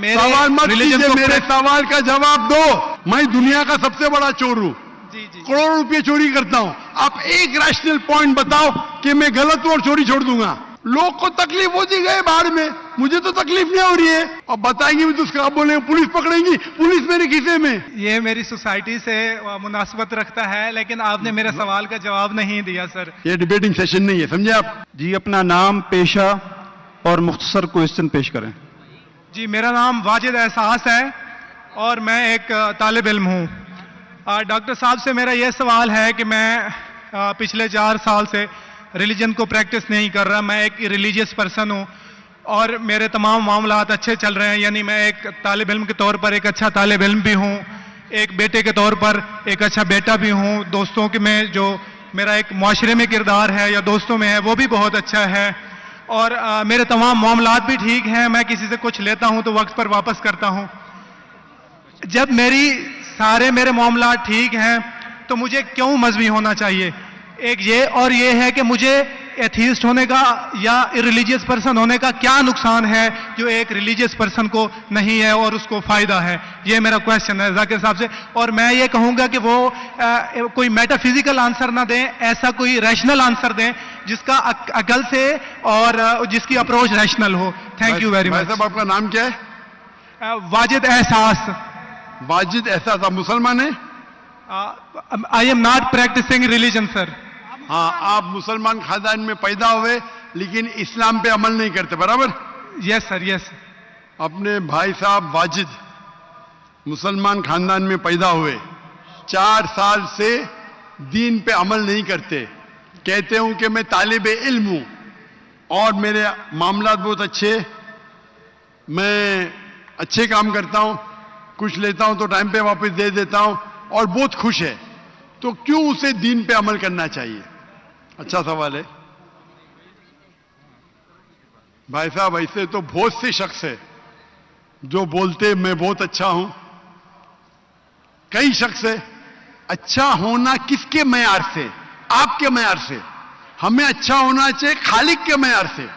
सवाल मत कीजिए, मेरे सवाल का जवाब दो। मैं दुनिया का सबसे बड़ा चोर हूं, करोड़ों रुपए चोरी करता हूं। आप एक रैशनल पॉइंट बताओ कि मैं गलत हूं और चोरी छोड़ दूंगा। लोग को तकलीफ होती गए बाढ़ में, मुझे तो तकलीफ नहीं हो रही है। अब बताएंगे भी तो उसका बोलेंगे पुलिस पकड़ेगी, पुलिस मेरे खीसे में। ये मेरी सोसाइटी से मुनासबत रखता है, लेकिन आपने मेरे सवाल का जवाब नहीं दिया सर। ये डिबेटिंग सेशन नहीं है, समझे आप? जी, अपना नाम, पेशा और मुख्तसर क्वेश्चन पेश करें। जी, मेरा नाम वाजिद एहसास है और मैं एक तालिब इल्म हूँ। डॉक्टर साहब से मेरा यह सवाल है कि मैं पिछले 4 साल से रिलीजन को प्रैक्टिस नहीं कर रहा। मैं एक रिलीजियस पर्सन हूँ और मेरे तमाम मामलात अच्छे चल रहे हैं। यानी मैं एक तालिब इल्म के तौर पर एक अच्छा तालिब इल्म भी हूँ, एक बेटे के तौर पर एक अच्छा बेटा भी हूँ। दोस्तों के में जो मेरा एक मुआशरे में किरदार है या दोस्तों में है वो भी बहुत अच्छा है और मेरे तमाम मामलात भी ठीक हैं। मैं किसी से कुछ लेता हूँ तो वक्त पर वापस करता हूँ। जब मेरे मामलात ठीक हैं तो मुझे क्यों मजहबी होना चाहिए? एक ये और ये है कि मुझे एथीस्ट होने का या रिलीजियस पर्सन होने का क्या नुकसान है जो एक रिलीजियस पर्सन को नहीं है और उसको फायदा है? ये मेरा क्वेश्चन है जाकिर साहब से। और मैं ये कहूंगा कि वो कोई मेटाफिजिकल आंसर ना दें, ऐसा कोई रैशनल आंसर दें जिसका अकल से और जिसकी अप्रोच रैशनल हो। Thank you very much. साहब, आपका नाम क्या है? वाजिद एहसास। वाजिद एहसास, आप मुसलमान हैं? I am not practising religion sir. हाँ, आप मुसलमान खानदान में पैदा हुए लेकिन इस्लाम पे अमल नहीं करते, बराबर? Yes sir, yes. अपने भाई साहब वाजिद मुसलमान खानदान में पैदा हुए, 4 साल से दीन पे अमल नहीं करते, कहते हूं कि मैं तालिब इल्म हूं और मेरे मामलात बहुत अच्छे, मैं अच्छे काम करता हूं, कुछ लेता हूं तो टाइम पे वापस दे देता हूं और बहुत खुश है, तो क्यों उसे दीन पे अमल करना चाहिए? अच्छा सवाल है भाई साहब। ऐसे तो बहुत से शख्स है जो बोलते मैं बहुत अच्छा हूं। कई शख्स है। अच्छा होना किसके मैयार से? आपके मैयार से। हमें अच्छा होना चाहिए खालिक के मैयार से।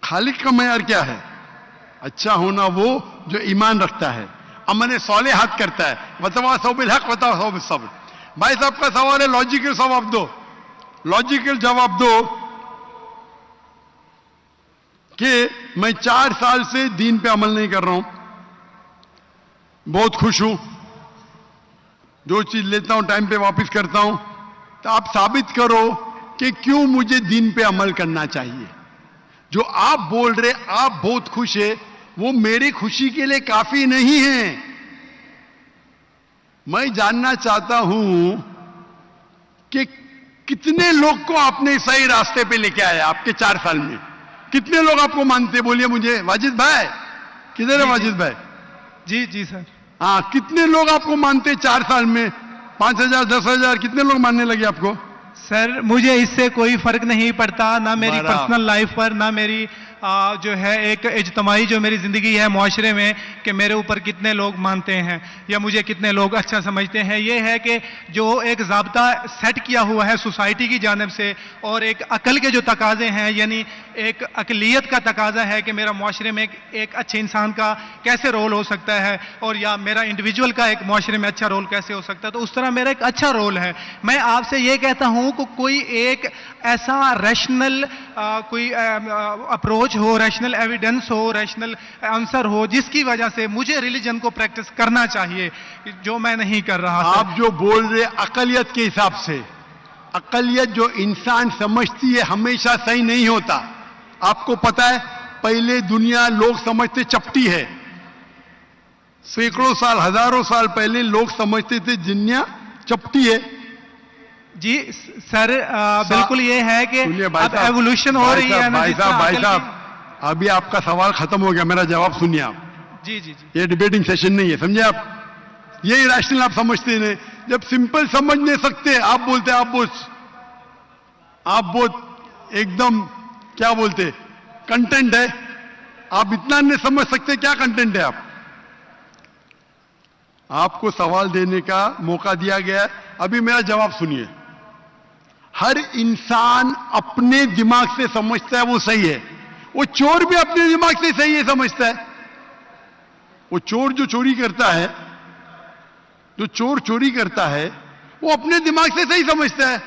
खालिक का मैयार क्या है? अच्छा होना वो जो ईमान रखता है, अमल सौलेहात करता है, वतवासौ बिल हक वतवासौ बिस सब्र। भाई साहब का सवाल है, लॉजिकल जवाब दो, लॉजिकल जवाब दो कि मैं 4 साल से दीन पे अमल नहीं कर रहा हूं, बहुत खुश हूं, जो चीज लेता हूं टाइम पे वापस करता हूं, तो आप साबित करो कि क्यों मुझे दीन पे अमल करना चाहिए। जो आप बोल रहे आप बहुत खुश है, वो मेरी खुशी के लिए काफी नहीं है। मैं जानना चाहता हूं कि कितने लोग को आपने सही रास्ते पे लेके आया आपके 4 साल में? कितने लोग आपको मानते? बोलिए मुझे। वाजिद भाई किधर है? वाजिद भाई जी जी सर। हाँ, कितने लोग आपको मानते 4 साल में? 5,000, 10,000, कितने लोग मानने लगे आपको? सर मुझे इससे कोई फर्क नहीं पड़ता, ना मेरी पर्सनल लाइफ पर, ना मेरी जो है एक इज्तमाही जो मेरी ज़िंदगी है मुआशरे में, कि मेरे ऊपर कितने लोग मानते हैं या मुझे कितने लोग अच्छा समझते हैं। ये है कि जो एक ज़ाब्ता सेट किया हुआ है सोसाइटी की जानिब से और एक अकल के जो तकाज़े हैं, यानी एक अकलियत का तकाज़ा है कि मेरा मुआशरे में एक अच्छे इंसान का कैसे रोल हो सकता है और या मेरा इंडिविजुअल का एक मुआशरे में अच्छा रोल कैसे हो सकता है, तो उस तरह मेरा एक अच्छा रोल है। मैं आपसे ये कहता हूँ कि कोई एक ऐसा रैशनल कोई अप्रोच हो, रैशनल एविडेंस हो, रैशनल आंसर हो जिसकी वजह से मुझे रिलीजन को प्रैक्टिस करना चाहिए, जो मैं नहीं कर रहा। आप जो बोल रहे अकलियत के हिसाब से, अकलियत जो इंसान समझती है हमेशा सही नहीं होता। आपको पता है पहले दुनिया लोग समझते चपटी है, सैकड़ों साल हजारों साल पहले लोग समझते थे दुनिया चपटी है। जी सर, बिल्कुल ये है कि अब एवोल्यूशन हो रही है ना। भाई साहब अभी आपका सवाल खत्म हो गया, मेरा जवाब सुनिए आप। जी जी जी। ये डिबेटिंग सेशन नहीं है, समझे आप? ये रैशनल आप समझते नहीं। जब सिंपल समझ नहीं सकते आप बोलते आप बहुत एकदम क्या बोलते कंटेंट है। आप इतना नहीं समझ सकते क्या कंटेंट है। आपको सवाल देने का मौका दिया गया है, अभी मेरा जवाब सुनिए। हर इंसान अपने दिमाग से समझता है वो सही है, वो चोर भी अपने दिमाग से सही है समझता है। वो चोर जो चोरी करता है, जो चोर चोरी करता है, वो अपने दिमाग से सही समझता है।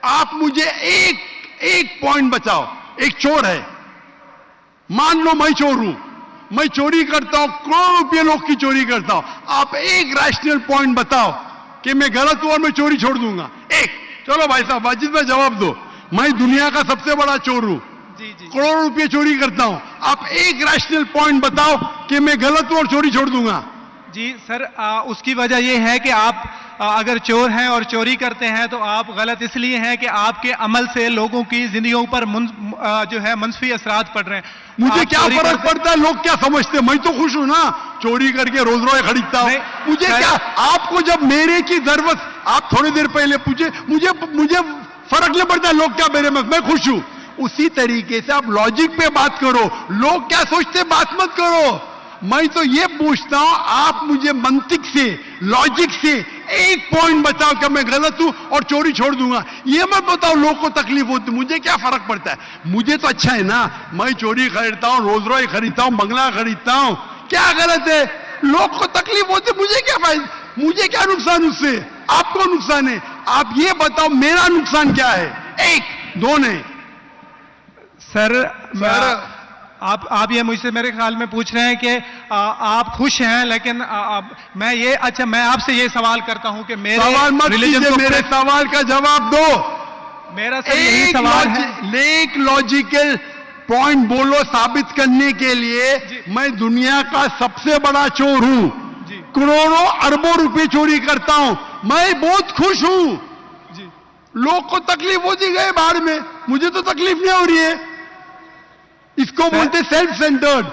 आप मुझे एक पॉइंट बताओ। एक चोर है, मान लो मैं चोर हूं, मैं चोरी करता हूं, करोड़ों रुपये लोग की चोरी करता हूं। आप एक रैशनल पॉइंट बताओ कि मैं गलत हूं और मैं चोरी छोड़ दूंगा। एक, चलो भाई साहब वाजिद भाई जवाब दो। मैं दुनिया का सबसे बड़ा चोर हूं, जी जी करोड़ों रुपये चोरी करता हूं। आप एक रैशनल पॉइंट बताओ कि मैं गलत हूं और चोरी छोड़ दूंगा। जी सर, उसकी वजह यह है कि आप अगर चोर हैं और चोरी करते हैं तो आप गलत इसलिए हैं कि आपके अमल से लोगों की जिंदगियों पर जो है मंफी असरात पड़ रहे हैं। मुझे आप क्या चोरी फर्क करते- पड़ता है लोग क्या समझते हैं? मैं तो खुश हूं ना, चोरी करके रोज रोज खरीदता हूं। नहीं, मुझे सर- क्या, आपको जब मेरे की जरूरत, आप थोड़ी देर पहले पूछे, मुझे फर्क नहीं पड़ता लोग क्या मेरे में, मैं खुश हूं। उसी तरीके से आप लॉजिक पे बात करो, लोग क्या सोचते बात मत करो। मैं तो ये पूछता हूं, आप मुझे मंतिक से, लॉजिक से एक पॉइंट बताओ कि मैं गलत हूं और चोरी छोड़ दूंगा। ये मत बताओ लोग को तकलीफ होती, मुझे क्या फर्क पड़ता है? मुझे तो अच्छा है ना, मैं चोरी खरीदता हूं, रोज रोज खरीदता हूं, बंगला खरीदता हूं, क्या गलत है? लोग को तकलीफ होती, मुझे क्या फायदा, मुझे क्या नुकसान उससे? आपको नुकसान है। आप ये बताओ मेरा नुकसान क्या है? एक, दो नहीं। सर सर, आप ये मुझसे मेरे ख्याल में पूछ रहे हैं कि आप खुश हैं, लेकिन मैं आपसे ये सवाल करता हूं कि मेरे सवाल मत religion कीजिए, को मेरे सवाल का जवाब दो। मेरा सर यही सवाल है। एक लॉजिकल पॉइंट बोलो साबित करने के लिए। मैं दुनिया का सबसे बड़ा चोर हूं, जी करोड़ों अरबों रुपए चोरी करता हूं, मैं बहुत खुश हूं। जी लोग को तकलीफ होती गए बाहर में, मुझे तो तकलीफ नहीं हो रही है। इसको बोलते सेल्फ सेंटर्ड।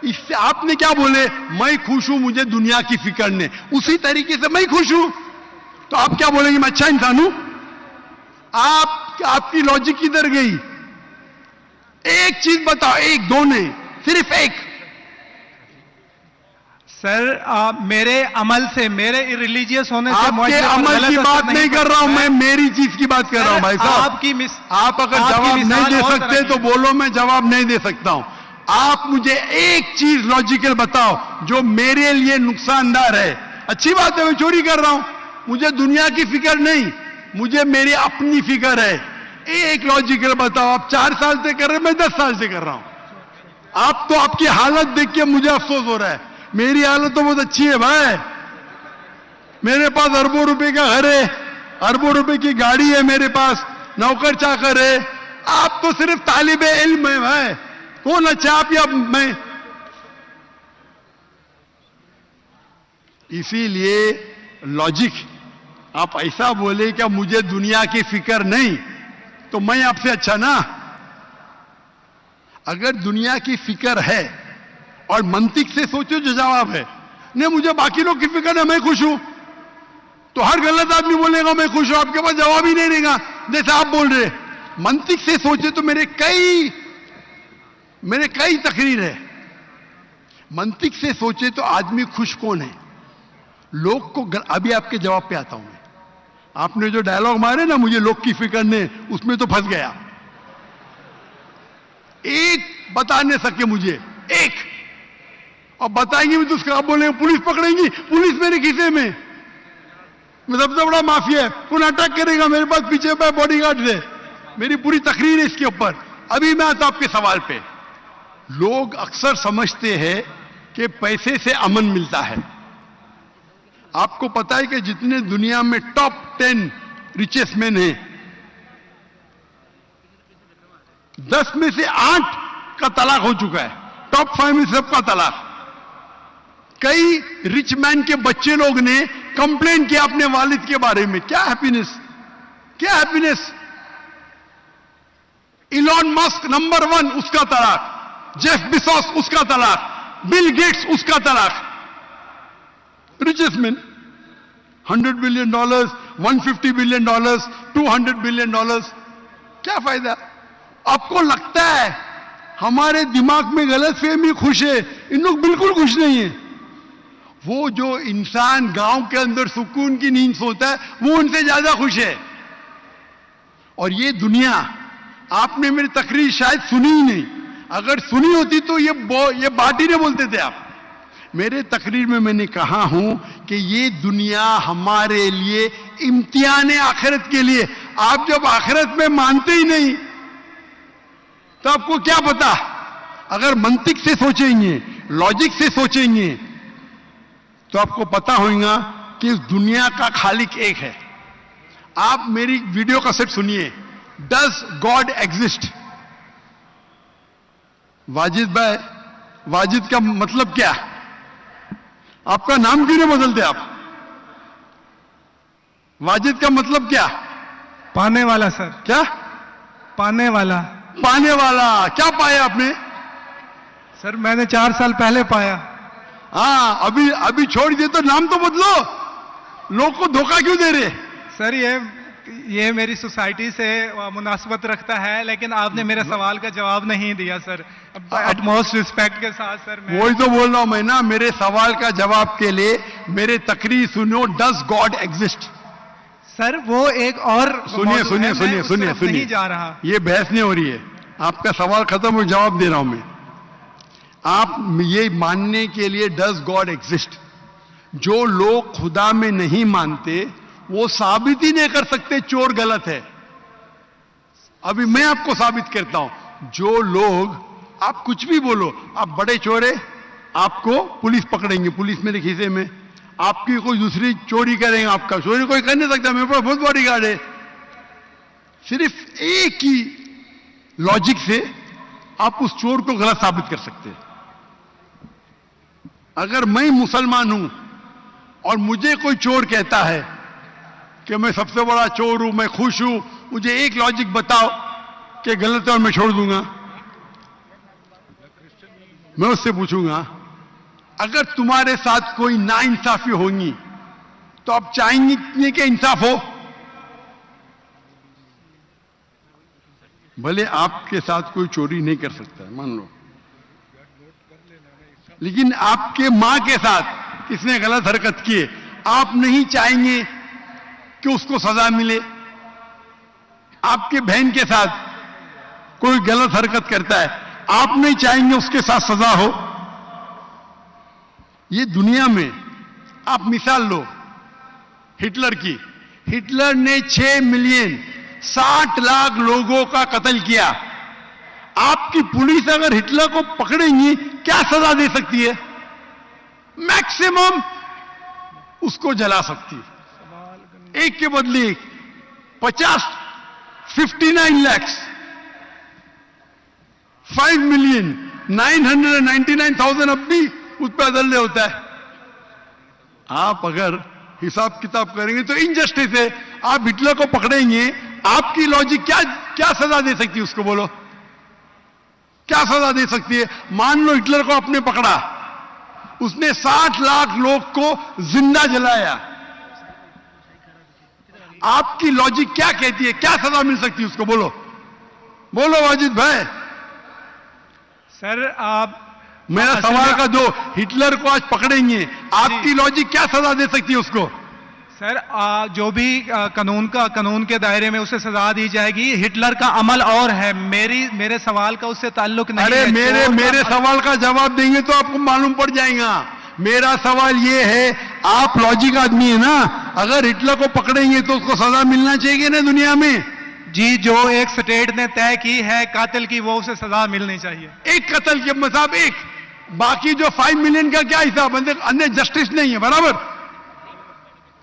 इससे आपने क्या बोले, मैं खुश हूं, मुझे दुनिया की फिक्र नहीं। उसी तरीके से मैं खुश हूं, तो आप क्या बोलेंगे मैं अच्छा इंसान हूं? आपकी लॉजिक किधर गई? एक चीज बताओ, एक, दो नहीं, सिर्फ एक। सर मेरे अमल से, मेरे रिलीजियस होने से आपके मुझे पर अमल गलत की असर बात नहीं कर रहा हूं मैं, मेरी चीज की बात कर रहा हूं भाई साहब। आप अगर जवाब नहीं दे सकते तो बोलो, मैं जवाब नहीं दे सकता हूं। आप मुझे एक चीज लॉजिकल बताओ जो मेरे लिए नुकसानदार है। अच्छी बात है, मैं चोरी कर रहा हूं, मुझे दुनिया की फिक्र नहीं, मुझे मेरी अपनी फिक्र है। एक लॉजिकल बताओ। आप 4 साल से कर रहे हैं, मैं 10 साल से कर रहा हूं। आप तो आपकी हालत देख के मुझे अफसोस हो रहा है। मेरी हालत तो बहुत अच्छी है भाई, मेरे पास अरबों रुपए का घर है, अरबों रुपए की गाड़ी है मेरे पास, नौकर चाकर है। आप तो सिर्फ तालिबे इल्म है भाई, कौन अच्छा आप या मैं? इसीलिए लॉजिक, आप ऐसा बोले क्या मुझे दुनिया की फिक्र नहीं, तो मैं आपसे अच्छा ना? अगर दुनिया की फिक्र है और मंतिक से सोचो जो जवाब है, नहीं मुझे बाकी लोग की फिक्र है, मैं खुश हूं, तो हर गलत आदमी बोलेगा मैं खुश हूं, आपके पास जवाब ही नहीं रहेगा जैसे आप बोल रहे। मंतिक से सोचे तो मेरे कई तकरीर है। मंतिक से सोचे तो आदमी खुश कौन है? लोग को अभी आपके जवाब पे आता हूं मैं। आपने जो डायलॉग मारे ना, मुझे लोग की फिक्र नहीं, उसमें तो फंस गया। एक बता नहीं सके मुझे, एक, और बताएंगे भी तो उसका आप बोलेंगे पुलिस पकड़ेंगी, पुलिस मेरे खीसे में, मैं सबसे बड़ा माफिया है, कौन अटैक करेगा मेरे पास पीछे पे बॉडीगार्ड है। मेरी पूरी तकरीर है इसके ऊपर। अभी मैं आता आपके सवाल पे। लोग अक्सर समझते हैं कि पैसे से अमन मिलता है। आपको पता है कि जितने दुनिया में टॉप 10 रिचेस्ट मैन हैं, 10 में से 8 का तलाक हो चुका है। टॉप 5 में सबका तलाक। कई रिच मैन के बच्चे लोग ने कंप्लेन किया अपने वालिद के बारे में, क्या हैप्पीनेस, क्या हैप्पीनेस। इलॉन मस्क नंबर 1, उसका तलाक। जेफ बिजोस उसका तलाक। बिल गेट्स उसका तलाक। Richest man, $100 billion, $150 billion, $200 billion. क्या फायदा? आपको लगता है हमारे दिमाग में गलतफहमी खुश है, इन लोग बिल्कुल खुश नहीं है। वो जो इंसान गांव के अंदर सुकून की नींद सोता है, वो उनसे ज्यादा खुश है। और ये दुनिया, आपने मेरी तकरीर शायद सुनी ही नहीं, अगर सुनी होती तो ये बात ही नहीं बोलते थे आप। मेरे तकरीर में मैंने कहा हूं कि ये दुनिया हमारे लिए इम्तिहान है आखिरत के लिए। आप जब आखिरत में मानते ही नहीं तो आपको क्या पता। अगर मंतिक से सोचेंगे, लॉजिक से सोचेंगे तो आपको पता होगा कि इस दुनिया का खालिक एक है। आप मेरी वीडियो कैसेट सुनिए, डज गॉड एग्जिस्ट। वाजिद भाई, वाजिद का मतलब क्या? आपका नाम क्यों नहीं बदलते आप? वाजिद का मतलब क्या? पाने वाला सर। क्या पाने वाला? पाने वाला। क्या पाया आपने? सर मैंने 4 साल पहले पाया। हाँ, अभी छोड़ दिए तो नाम तो बदलो। लोग को धोखा क्यों दे रहे? सर ये मेरी सोसाइटी से मुनासबत रखता है, लेकिन आपने मेरे सवाल का जवाब नहीं दिया सर। एटमोस्ट रिस्पेक्ट के साथ सर मैं वही तो बोल रहा हूं मैं ना। मेरे सवाल का जवाब के लिए मेरे तकरीर सुनो, डज गॉड एग्जिस्ट। सर वो एक और सुनिए सुनिए सुनिए सुनिए सुनिए, नहीं जा रहा। ये बहस नहीं हो रही है। आपका सवाल खत्म हो, जवाब दे रहा हूं मैं। आप ये मानने के लिए डज गॉड एग्जिस्ट, जो लोग खुदा में नहीं मानते वो साबित ही नहीं कर सकते चोर गलत है। अभी मैं आपको साबित करता हूं। जो लोग, आप कुछ भी बोलो, आप बड़े चोर है, आपको पुलिस पकड़ेंगे, पुलिस मेरे खीसे में। आपकी कोई दूसरी चोरी करेंगे, आपका चोरी कोई कर नहीं सकता, मेरे पास बहुत बड़ी गार्ड है। सिर्फ एक ही लॉजिक से आप उस चोर को गलत साबित कर सकते हैं। अगर मैं मुसलमान हूं और मुझे कोई चोर कहता है कि मैं सबसे बड़ा चोर हूं, मैं खुश हूं, मुझे एक लॉजिक बताओ कि गलत है और मैं छोड़ दूंगा। मैं उससे पूछूंगा, अगर तुम्हारे साथ कोई नाइंसाफी होगी तो आप चाहेंगे कि इंसाफ हो? भले आपके साथ कोई चोरी नहीं कर सकता है, मान लो, लेकिन आपके मां के साथ किसने गलत हरकत की है, आप नहीं चाहेंगे कि उसको सजा मिले? आपके बहन के साथ कोई गलत हरकत करता है, आप नहीं चाहेंगे उसके साथ सजा हो? ये दुनिया में आप मिसाल लो हिटलर की। हिटलर ने 6 मिलियन 60 लाख लोगों का कत्ल किया। आपकी पुलिस अगर हिटलर को पकड़ेंगी क्या सजा दे सकती है? मैक्सिमम उसको जला सकती है। एक के बदले 59 लाख 5,999,000 अब भी उस पर अदल्य होता है। आप अगर हिसाब किताब करेंगे तो इनजस्टिस है। आप हिटलर को पकड़ेंगे, आपकी लॉजिक क्या सजा दे सकती है उसको? बोलो, क्या सजा दे सकती है? मान लो हिटलर को आपने पकड़ा, उसने 60 लाख लोग को जिंदा जलाया, आपकी लॉजिक क्या कहती है? क्या सजा मिल सकती है उसको? बोलो बोलो वाजिद भाई। सर आप मेरा सवाल का दो, हिटलर को आज पकड़ेंगे, आपकी लॉजिक क्या सजा दे सकती है उसको? सर जो भी कानून के दायरे में उसे सजा दी जाएगी। हिटलर का अमल और है, मेरे सवाल का उससे ताल्लुक नहीं है। अरे मेरे सवाल का जवाब देंगे तो आपको मालूम पड़ जाएगा। मेरा सवाल ये है, आप लॉजिक आदमी है ना, अगर हिटलर को पकड़ेंगे तो उसको सजा मिलना चाहिए ना दुनिया में? जी, जो एक स्टेट ने तय की है कातिल की, वो उसे सजा मिलनी चाहिए। एक कत्ल के मतलब एक, बाकी जो 5 मिलियन का क्या हिसाब? अन्य जस्टिस नहीं है, बराबर?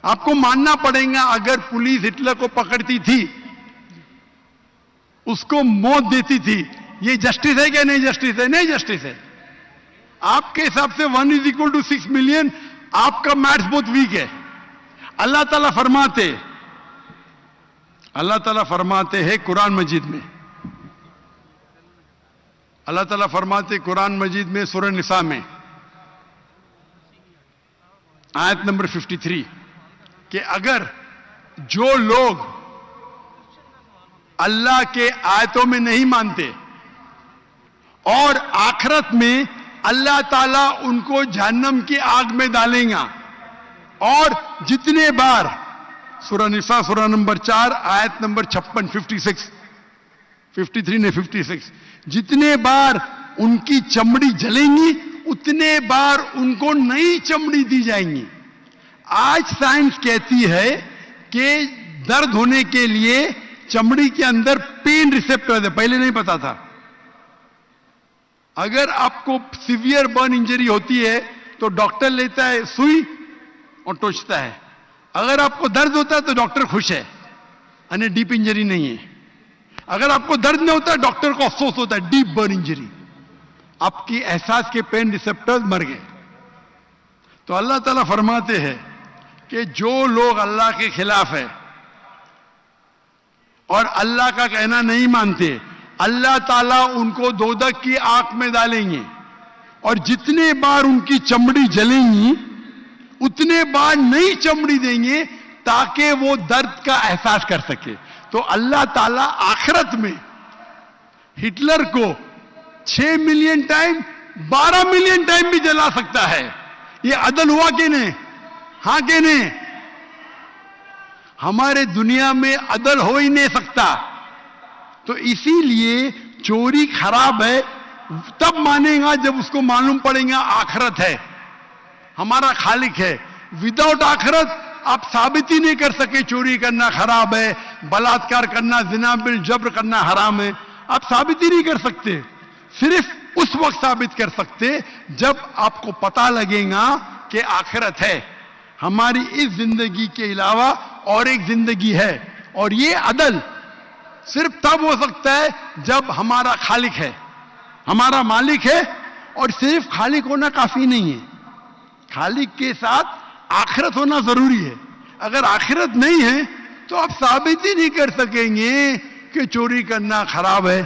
आपको मानना पड़ेगा, अगर पुलिस हिटलर को पकड़ती थी, उसको मौत देती थी, ये जस्टिस है क्या? नहीं जस्टिस है, नहीं जस्टिस है। आपके हिसाब से 1 = 6 मिलियन, आपका मैथ्स बहुत वीक है। अल्लाह ताला फरमाते हैं कुरान मजीद में, अल्लाह ताला फरमाते कुरान मजीद में सूरह निसा में आयत नंबर 53 कि अगर जो लोग अल्लाह के आयतों में नहीं मानते और आखिरत में अल्लाह ताला उनको जहन्नम की आग में डालेगा, और जितने बार, सूरह निसा सूरह नंबर 4 आयत नंबर 56, 53 ने 56, जितने बार उनकी चमड़ी जलेंगी उतने बार उनको नई चमड़ी दी जाएंगी। आज साइंस कहती है कि दर्द होने के लिए चमड़ी के अंदर पेन रिसेप्टर है, पहले नहीं पता था। अगर आपको सीवियर बर्न इंजरी होती है तो डॉक्टर लेता है सुई और टोचता है। अगर आपको दर्द होता है तो डॉक्टर खुश है, यानी डीप इंजरी नहीं है। अगर आपको दर्द नहीं होता डॉक्टर को अफसोस होता है, डीप बर्न इंजरी, आपकी एहसास के पेन रिसेप्टर्स मर गए। तो अल्लाह ताला फरमाते हैं कि जो लोग अल्लाह के खिलाफ है और अल्लाह का कहना नहीं मानते, अल्लाह ताला उनको दोजख की आग में डालेंगे और जितने बार उनकी चमड़ी जलेंगी उतने बार नई चमड़ी देंगे ताकि वो दर्द का एहसास कर सके। तो अल्लाह ताला आखिरत में हिटलर को 6 मिलियन टाइम 12 मिलियन टाइम भी जला सकता है। ये अदल हुआ कि नहीं? हां कि नहीं? हमारे दुनिया में अदल हो ही नहीं सकता। तो इसीलिए चोरी खराब है तब मानेगा जब उसको मालूम पड़ेगा आखिरत है, हमारा खालिक है। विदाउट आखिरत आप साबित ही नहीं कर सके चोरी करना खराब है, बलात्कार करना, जिना बिल जब्र करना हराम है, आप साबित ही नहीं कर सकते। सिर्फ उस वक्त साबित कर सकते जब आपको पता लगेगा कि आखिरत है, हमारी इस जिंदगी के अलावा और एक जिंदगी है। और ये अदल सिर्फ तब हो सकता है जब हमारा खालिक है, हमारा मालिक है। और सिर्फ खालिक होना काफी नहीं है, खालिक के साथ आखिरत होना जरूरी है। अगर आखिरत नहीं है तो आप साबित ही नहीं कर सकेंगे कि चोरी करना खराब है,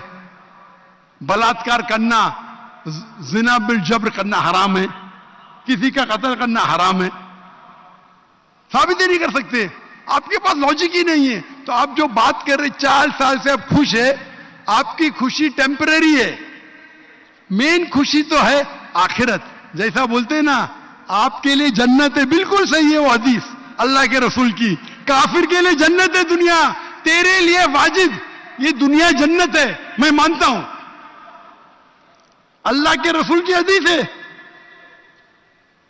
बलात्कार करना, जिना बिल जब्र करना हराम है, किसी का कत्ल करना हराम है। साबित ही नहीं कर सकते, आपके पास लॉजिक ही नहीं है। तो आप जो बात कर रहे 4 साल से आप खुश है, आपकी खुशी टेम्परेरी है, मेन खुशी तो है आखिरत। जैसा बोलते हैं ना, आपके लिए जन्नत है, बिल्कुल सही है वो हदीस अल्लाह के रसूल की। काफिर के लिए जन्नत है दुनिया, तेरे लिए वाजिद ये दुनिया जन्नत है, मैं मानता हूं, अल्लाह के रसूल की हदीस है।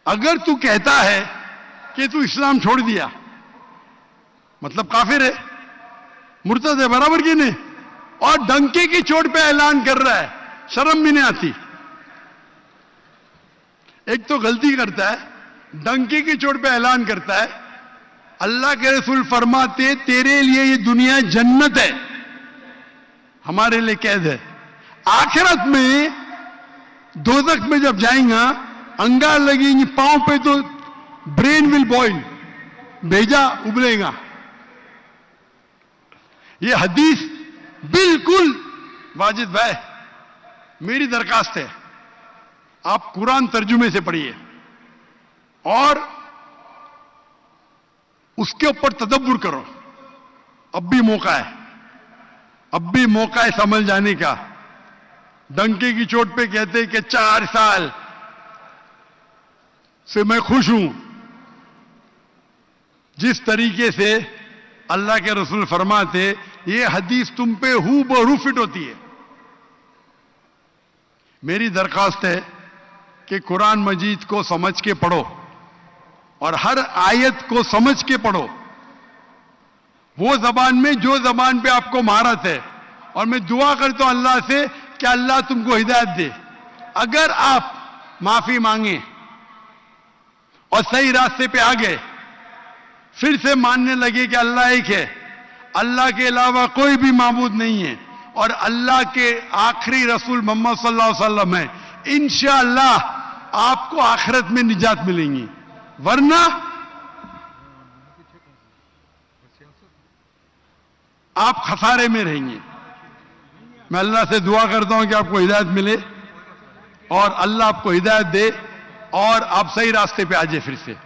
अगर तू कहता है कि तू इस्लाम छोड़ दिया मतलब काफिर है, मुर्तद है, बराबर की नहीं, और डंके की चोट पे ऐलान कर रहा है, शर्म भी नहीं आती। एक तो गलती करता है, डंके की चोट पे ऐलान करता है। अल्लाह के रसूल फरमाते तेरे लिए ये दुनिया जन्नत है, हमारे लिए कैद है। आखिरत में दोजख में जब जाएगा अंगार लगेंगी पांव पे तो ब्रेन विल बॉइल, भेजा उबलेगा। ये हदीस बिल्कुल वाजिद भाई, मेरी दरखास्त है आप कुरान तर्जुमे से पढ़िए और उसके ऊपर तदब्बुर करो। अब भी मौका है, अब भी मौका है समझ जाने का। डंके की चोट पे कहते कि 4 साल से मैं खुश हूं। जिस तरीके से अल्लाह के रसूल फरमाते ये हदीस तुम पे हूबहू फिट होती है। मेरी दरखास्त है कि कुरान मजीद को समझ के पढ़ो और हर आयत को समझ के पढ़ो, वो जबान में जो जबान पे आपको महारत है। और मैं दुआ करता हूं अल्लाह से कि अल्लाह तुमको हिदायत दे। अगर आप माफी मांगे और सही रास्ते पे आ गए, फिर से मानने लगे कि अल्लाह एक है, अल्लाह के अलावा कोई भी माबूद नहीं है और अल्लाह के आखिरी रसूल मोहम्मद सल्लल्लाहु अलैहि वसल्लम है, इंशाअल्लाह आपको आखिरत में निजात मिलेंगी। वरना आप खसारे में रहेंगे। मैं अल्लाह से दुआ करता हूं कि आपको हिदायत मिले और अल्लाह आपको हिदायत दे और आप सही रास्ते पे आ जाए फिर से।